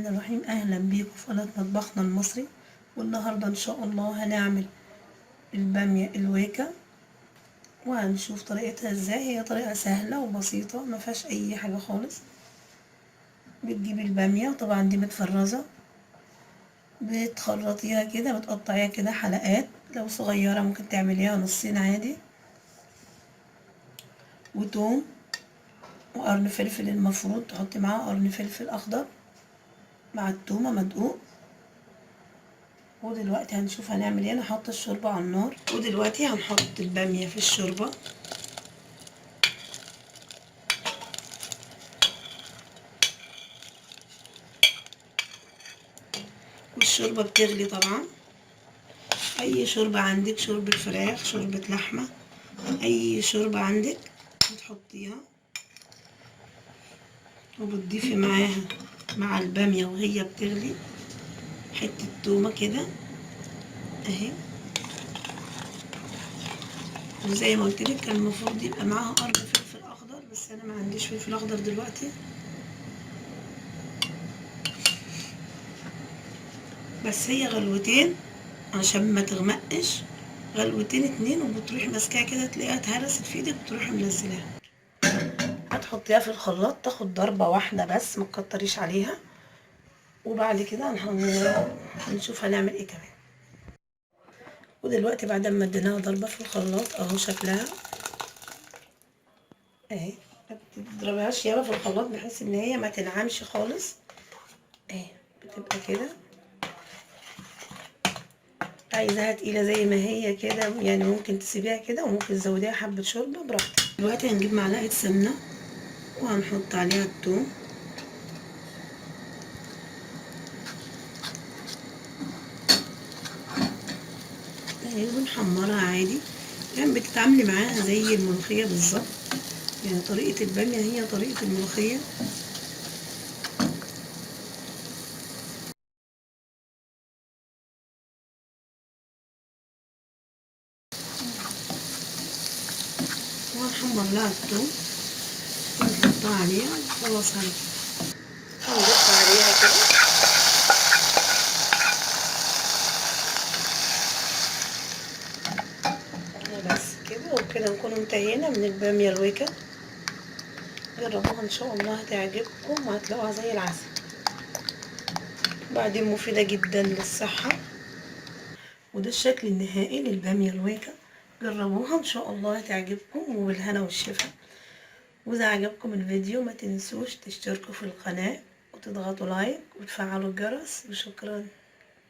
الرحمن الرحيم. اهلا بيكم في قناة مطبخنا المصري. والنهاردة ان شاء الله هنعمل البامية الويكا، وهنشوف طريقتها ازاي. هي طريقة سهلة وبسيطة ما فيهاش اي حاجة خالص. بتجيبي البامية، طبعا دي متفرزة، بتخرطيها كده، بتقطعيها كده حلقات، لو صغيرة ممكن تعمليها نصين عادي، وتوم وقرن فلفل، المفروض تحطي معاه قرن فلفل اخضر مع التومة مدقوق. ودلوقتي هنشوف هنعمل ايه. انا حاطه الشوربه على النار، ودلوقتي هنحط الباميه في الشوربه، والشوربه بتغلي طبعا. اي شوربه عندك، شوربه فراخ، شوربه لحمه، اي شوربه عندك بتحطيها، وبتضيفي معاها مع الباميه وهي بتغلي حته تومه كده اهي. وزي ما قلت لك كان المفروض يبقى معاها قرن فلفل اخضر، بس انا ما عنديش فلفل اخضر دلوقتي. بس هي غلوتين عشان ما تغمقش، غلوتين اتنين، وبتروحي ماسكاها كده تلاقيها اتهرست في ايدك، بتروحي منزلاها. هتحطيها في الخلاط تاخد ضربة واحدة بس، ما تكتريش عليها. وبعد كده هنشوف هنعمل ايه كمان. ودلوقتي بعد ما اديناها ضربة في الخلاط اهو شكلها اهي. ما بتضربهاش يابا في الخلاط بحيث ان هي ما تنعمش خالص اهي، بتبقى كده. عايزاها تقيلة زي ما هي كده يعني، ممكن تسيبيها كده وممكن تزوديها حبة شوربة براحتك. دلوقتي هنجيب معلقة سمنة وهنحط عليها الثوم، اهي، ونحمرها عادي. يعني بتتعاملي معاها زي الملوخية بالظبط، يعني طريقة البامية هي طريقة الملوخية. وهنحمر لها الثوم ونحطها عليها وخلاص. هنضيف عليها كده بس كده، وبكده نكون انتهينا من البامية الويكا. جربوها ان شاء الله هتعجبكم وهتلاقوها زي العسل، وبعدين مفيدة جدا للصحة. وده الشكل النهائي للبامية الويكا. جربوها ان شاء الله هتعجبكم، وبالهنا والشفا. واذا عجبكم الفيديو ما تنسوش تشتركوا في القناة وتضغطوا لايك وتفعلوا الجرس، وشكرا.